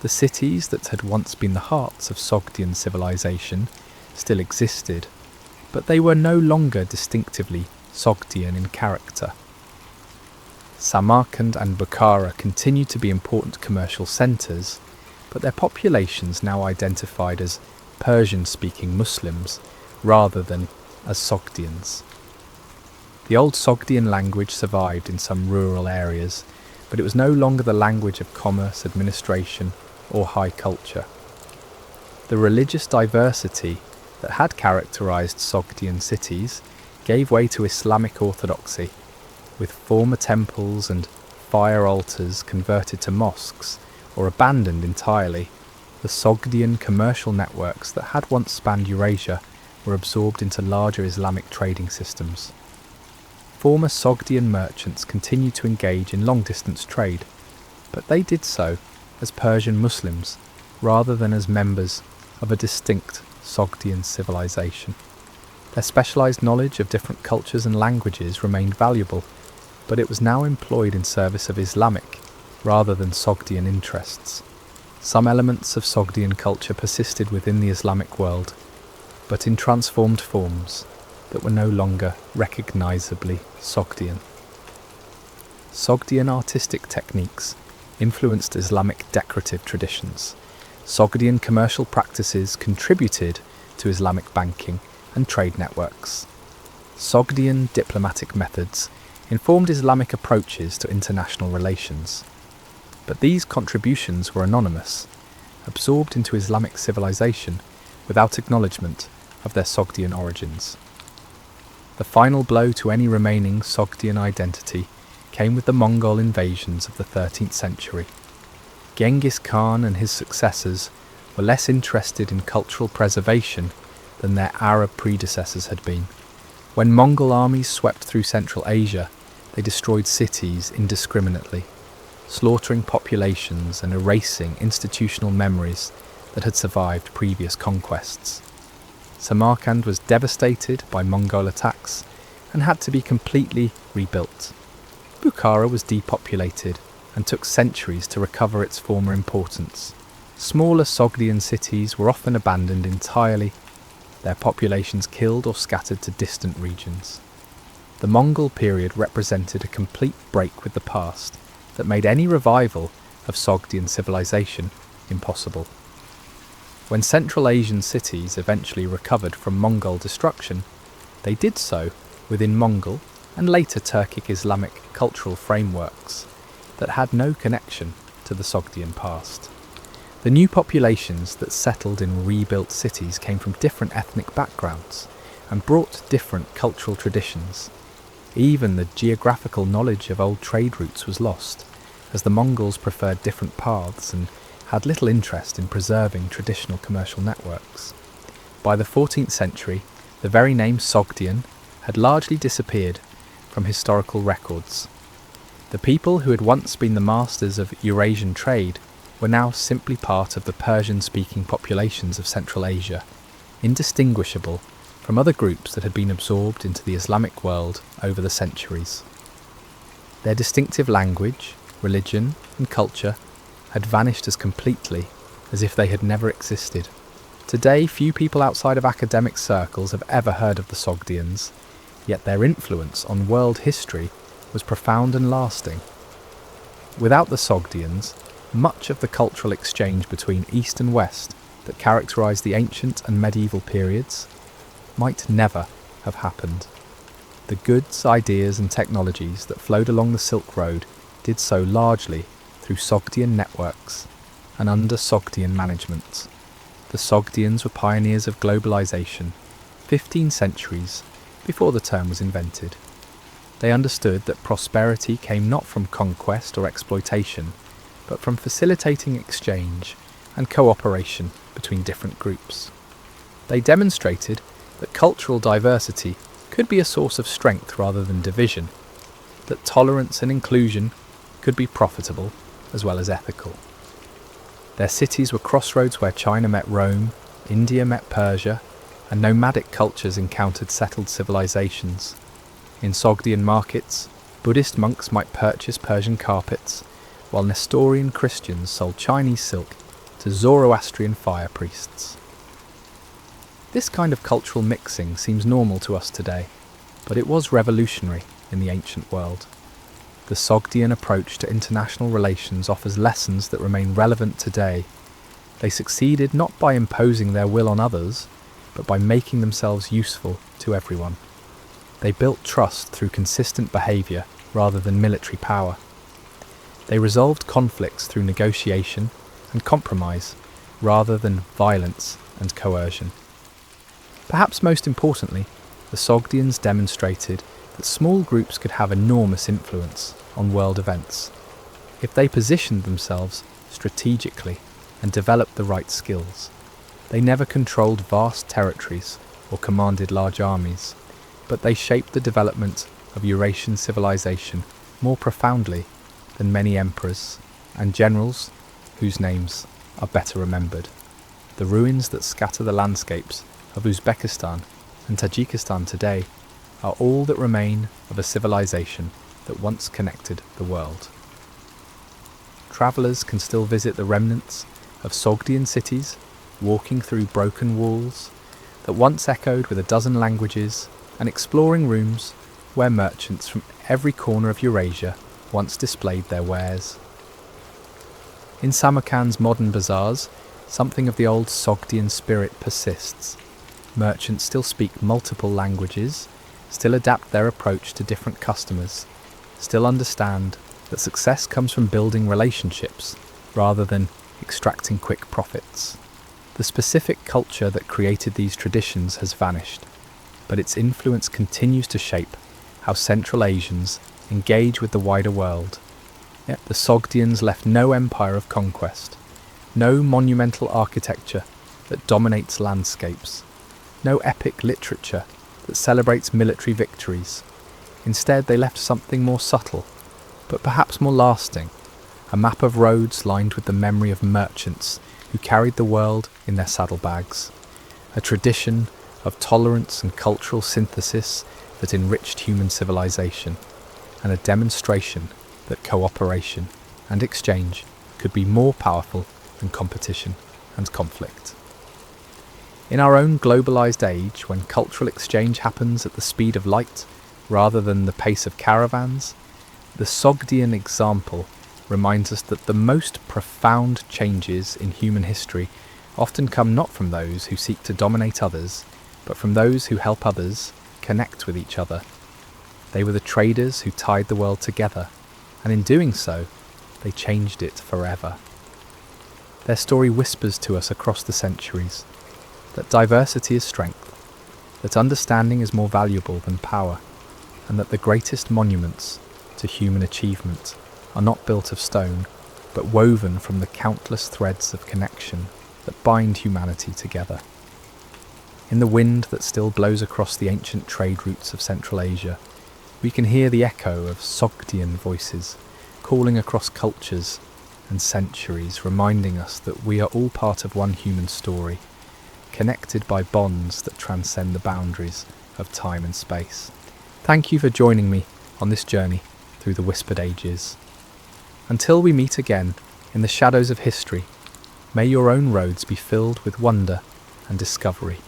The cities that had once been the hearts of Sogdian civilization still existed, but they were no longer distinctively Sogdian in character. Samarkand and Bukhara continued to be important commercial centres, but their populations now identified as Persian-speaking Muslims rather than as Sogdians. The old Sogdian language survived in some rural areas, but it was no longer the language of commerce, administration, or high culture. The religious diversity that had characterised Sogdian cities gave way to Islamic orthodoxy, with former temples and fire altars converted to mosques or abandoned entirely. The Sogdian commercial networks that had once spanned Eurasia were absorbed into larger Islamic trading systems. Former Sogdian merchants continued to engage in long-distance trade, but they did so as Persian Muslims rather than as members of a distinct Sogdian civilization. Their specialized knowledge of different cultures and languages remained valuable, but it was now employed in service of Islamic rather than Sogdian interests. Some elements of Sogdian culture persisted within the Islamic world, but in transformed forms that were no longer recognizably Sogdian. Sogdian artistic techniques influenced Islamic decorative traditions. Sogdian commercial practices contributed to Islamic banking and trade networks. Sogdian diplomatic methods informed Islamic approaches to international relations. But these contributions were anonymous, absorbed into Islamic civilization without acknowledgement of their Sogdian origins. The final blow to any remaining Sogdian identity came with the Mongol invasions of the 13th century. Genghis Khan and his successors were less interested in cultural preservation than their Arab predecessors had been. When Mongol armies swept through Central Asia, they destroyed cities indiscriminately, slaughtering populations and erasing institutional memories that had survived previous conquests. Samarkand was devastated by Mongol attacks and had to be completely rebuilt. Bukhara was depopulated and took centuries to recover its former importance. Smaller Sogdian cities were often abandoned entirely, their populations killed or scattered to distant regions. The Mongol period represented a complete break with the past that made any revival of Sogdian civilization impossible. When Central Asian cities eventually recovered from Mongol destruction, they did so within Mongol and later Turkic Islamic cultural frameworks that had no connection to the Sogdian past. The new populations that settled in rebuilt cities came from different ethnic backgrounds and brought different cultural traditions. Even the geographical knowledge of old trade routes was lost, as the Mongols preferred different paths and had little interest in preserving traditional commercial networks. By the 14th century, the very name Sogdian had largely disappeared from historical records. The people who had once been the masters of Eurasian trade were now simply part of the Persian-speaking populations of Central Asia, indistinguishable from other groups that had been absorbed into the Islamic world over the centuries. Their distinctive language, religion, and culture had vanished as completely as if they had never existed. Today, few people outside of academic circles have ever heard of the Sogdians, yet their influence on world history was profound and lasting. Without the Sogdians, much of the cultural exchange between East and West that characterised the ancient and medieval periods might never have happened. The goods, ideas and technologies that flowed along the Silk Road did so largely through Sogdian networks and under Sogdian management. The Sogdians were pioneers of globalization 15 centuries before the term was invented. They understood that prosperity came not from conquest or exploitation, but from facilitating exchange and cooperation between different groups. They demonstrated that cultural diversity could be a source of strength rather than division, that tolerance and inclusion could be profitable as well as ethical. Their cities were crossroads where China met Rome, India met Persia, and nomadic cultures encountered settled civilizations. In Sogdian markets, Buddhist monks might purchase Persian carpets, while Nestorian Christians sold Chinese silk to Zoroastrian fire priests. This kind of cultural mixing seems normal to us today, but it was revolutionary in the ancient world. The Sogdian approach to international relations offers lessons that remain relevant today. They succeeded not by imposing their will on others, but by making themselves useful to everyone. They built trust through consistent behaviour rather than military power. They resolved conflicts through negotiation and compromise rather than violence and coercion. Perhaps most importantly, the Sogdians demonstrated that small groups could have enormous influence on world events if they positioned themselves strategically and developed the right skills. They never controlled vast territories or commanded large armies, but they shaped the development of Eurasian civilization more profoundly than many emperors and generals whose names are better remembered. The ruins that scatter the landscapes of Uzbekistan and Tajikistan today are all that remain of a civilization that once connected the world. Travellers can still visit the remnants of Sogdian cities, walking through broken walls that once echoed with a dozen languages, and exploring rooms where merchants from every corner of Eurasia once displayed their wares. In Samarkand's modern bazaars, something of the old Sogdian spirit persists. Merchants still speak multiple languages, still adapt their approach to different customers, still understand that success comes from building relationships rather than extracting quick profits. The specific culture that created these traditions has vanished, but its influence continues to shape how Central Asians engage with the wider world. Yet the Sogdians left no empire of conquest, no monumental architecture that dominates landscapes, no epic literature that celebrates military victories. Instead, they left something more subtle, but perhaps more lasting, a map of roads lined with the memory of merchants who carried the world in their saddlebags, a tradition of tolerance and cultural synthesis that enriched human civilization, and a demonstration that cooperation and exchange could be more powerful than competition and conflict. In our own globalized age, when cultural exchange happens at the speed of light rather than the pace of caravans, the Sogdian example reminds us that the most profound changes in human history often come not from those who seek to dominate others, but from those who help others connect with each other. They were the traders who tied the world together, and in doing so, they changed it forever. Their story whispers to us across the centuries that diversity is strength, that understanding is more valuable than power, and that the greatest monuments to human achievement are not built of stone, but woven from the countless threads of connection that bind humanity together. In the wind that still blows across the ancient trade routes of Central Asia, we can hear the echo of Sogdian voices calling across cultures and centuries, reminding us that we are all part of one human story, connected by bonds that transcend the boundaries of time and space. Thank you for joining me on this journey through the whispered ages. Until we meet again in the shadows of history, may your own roads be filled with wonder and discovery.